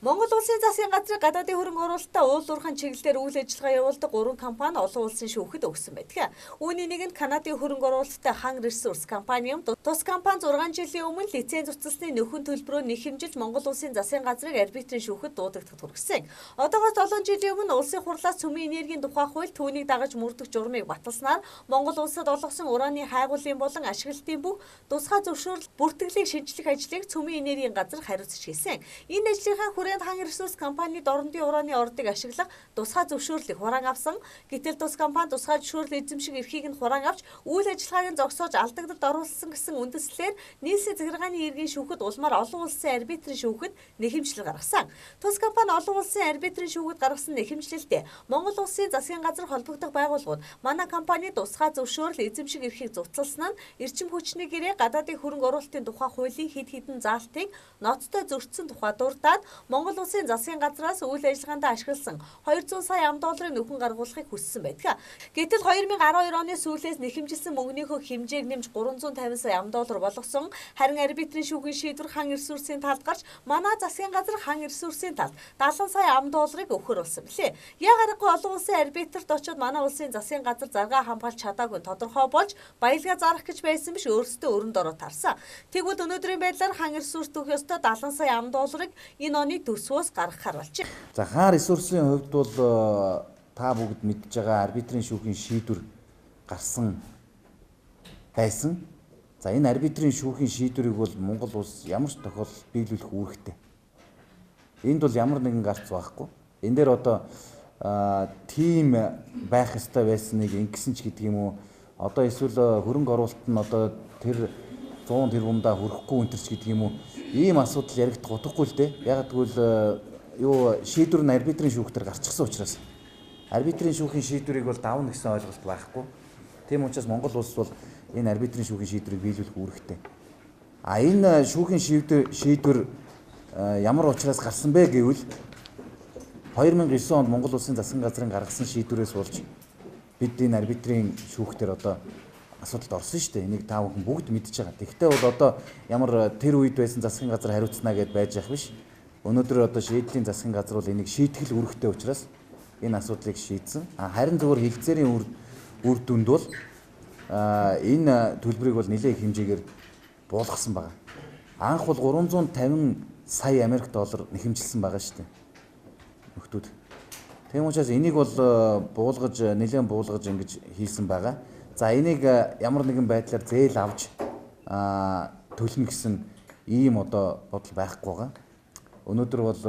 Монгол улсын засгийн газрын гадаадын хөрөнгө оруулалтаа уул уурхайн чиглэлээр үйл ажиллагаа явуулдаг 3 компани олон улсын шүүхэд өгсөн байдаг. Үүний нэг нь Канадын хөрөнгө оруулалттай Хан Ресурс компани юм. Тус компани 6 жилийн өмнө лиценз уцалсны нөхөн төлбөрөөр нэхэмжилж Монгол улсын засгийн газрыг арбитрийн шүүхэд дуудагдахад хүргэсэн. Одоогоос 7 жилийн өмнө улсын хурлаас цөмийн энергийн тухай хууль түүнийг дагаж мөрдөх журмыг баталснаар Монгол улсад олгосон ураны хайгуулын болон ашиглалтын бүх тусгай зөвшөөрөл бүртгэлийг шинжлэх ажлыг цөмийн энергийн газар хариуцж хийсэн. Энэ ажлынхаа Хан Ресурс компани дорнодын ураны ордыг ашиглах тусгай зөвшөөрлийг хураан авсан. Гэтэл тус компани тусгай зөвшөөрөл эзэмших эрхийг нь хураан авч үйл ажиллагааг нь зогсоож алдагдалд оруулсан гэсэн үндэслэлээр нийслэлийн захиргааны иргэн шүүхэд улмаар олон улсын арбитрийн шүүхэд нэхэмжлэл гаргасан. Тус компани олон улсын арбитрийн шүүхэд гаргасан нэхэмжлэлтэй Монгол улсын засгийн газар холбогдох байгууллагууд манай компани тусгай зөвшөөрөл эзэмших эрхийг зуцалсан нь эрчим хүчний гэрээ гадаадын хөрөнгө оруулалтын тухай хуулийн хэд хэдэн заалтыг ноцтой зөрчсөн тухай дурдаад Монгол улсын засгийн газраас үйл ажиллагаанд ашигласан 200 сая $ам нөхөн гаргуулахыг хүссэн байдаг. Гэтэл 2012 оны сүүлээс нэхэмжилсэн мөнгөнийхөө хэмжээг нэмж 350 сая $ам болгосон. Харин арбитрийн шүүхийн шийдвэр Хан Ресурсын талд гарч манай засгийн газар Хан Ресурсын талд 70 сая $ам өгөхөр болсон билээ. Яг аргагүй олон улсын арбитрт очоод манай улсын засгийн газар заргаа хамгаалж чадаагүй тодорхой болж баялгаа зарах гэж байсан биш өөрсдөө өрөнд ороо тарсан. Тэгвэл өнөөдрийн байдлаар Хан Ресурс төгөх ёстой 70 сая $ам энэ оны төсвөөс гаргахаар болж байна. За Хан Ресурсын хувьд бол та бүгд мэдж байгаа арбитрийн шүүхийн шийдвэр гарсан байсан. За энэ арбитрийн шүүхийн шийдвэрийг бол Монгол улс ямар ч тохиолдолд биелүүлэх үүрэгтэй. Энд бол ямар нэгэн гарц байхгүй. Энэ дээр одоо тим байх ёстой байсныг ингэсэн ч гэдэг юм уу. Одоо эсвэл хөрөнгө оруулалт нь одоо тэр 100 тэрбумдаа хүрэхгүй өнтөрч гэдэг юм уу. Ийм асуудал яригдах утгагүй л дээ. Яг тэгвэл шийдвэр нь арбитрийн шүүхтэр гарчихсан учраас арбитрийн шүүхийн шийдвэрийг бол давна гэсэн ойлголт байхгүй. Тийм учраас Монгол улс бол энэ арбитрийн шүүхийн шийдвэрийг биелүүлэх үүрэгтэй. Энэ шүүхийн шийдвэр ямар учраас гарсан бэ гэвэл 2009 онд Монгол улсын засгийн газрын гаргасан шийдвэрээс болж бид энэ арбитрийн шүүхтэр одоо асуудалд орсон шүү дээ. Энийг та бүхэн бүгд мэдж байгаа. Тэгвэл бол одоо ямар тэр үед байсан засгийн газар хариуцнаа гэд байж явах биш. Өнөөдөр одоо шийдлийн засгийн газар бол энийг шийтгэл үүрэгтэй учраас энэ асуудлыг шийдсэн. Харин зөвхөн хилцээрийн үр дүнд бол энэ төлбөрийг бол нэлээд их хэмжээгээр буулгасан байна. Анх бол 350 сая $ам нэхэмжилсэн байгаа шүү дээ. Нөхдүүд. Тийм учраас энийг бол нэлээд буулгаж ингэж хийсэн байгаа. За энийг ямар нэгэн байдлаар зээл авч төлнө гэсэн ийм одоо бодол байхгүй байгаа. Өнөөдөр бол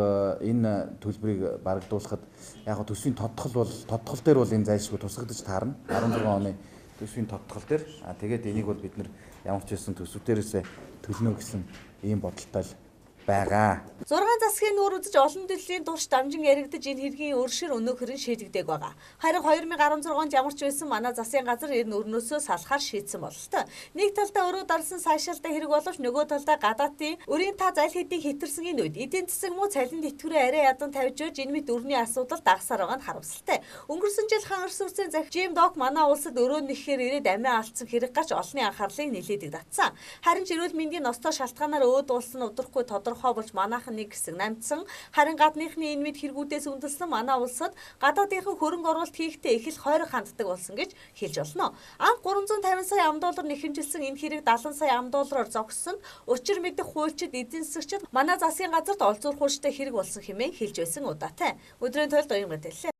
энэ төлбөрийг барагдуулахад яг төсвийн тодтгол дээр бол энэ зайлшгүй тусгагдаж таарна. 16 оны төсвийн тодтгол дээр. Тэгээд энийг бол бид ямар ч байсан төсөв дээрээс төлнө гэсэн ийм бодолтой л байгаа. 6 засгийн нүүр үзэж олон төлөвийн турш дамжин яригдаж энэ хэргийн өршөр өнөөхөр нь шийдэгдээг байгаа. Харин 2016 онд ямар ч байсан манай засгийн газар энэ өрнөөсөө салахаар шийдсэн бололтой. Нэг талдаа өрөө дарсан сайшаалтай хэрэг боловч нөгөө талдаа гадаадын өрийн та зал хэдийг хэтэрсэн энэ үед эдийн засаг муу цалин тэтгэврээ арай ядан тавьж өгж энэ мэд өрний асуудал дагсаар байгаа нь харамсалтай. Өнгөрсөн жил Хан Ресурсын захирал Жим Док манай улсад өрөө нэхэхээр ирээд амиа алдсан хэрэг гарч олонний анхаарлыг нэлээдэг татсан. Харин ч эрүүл мэндийн ностой шалтгаанаар өөд улсын удахгүй тодорхой болж манайхан нэг хэсэг намжсан. Харин гадныхны энэ мэд хэрэгүүдээс үндэслэн манай улсад гадаадынхан хөрөнгө оруулалт хийхдээ их л хойрог ханддаг болсон гэж хэлж болно. Анх 350 сая $ам нэхэмжилсэн энэ хэрэг 70 сая $аар зогссонд учир мэдэх хуульчид эзэн засагчид манай засгийн газарт олзуурах хуульчтай хэрэг болсон хэмээн хэлж байсан удаатай. Өдрийн тойлд оюун мэдээлэл.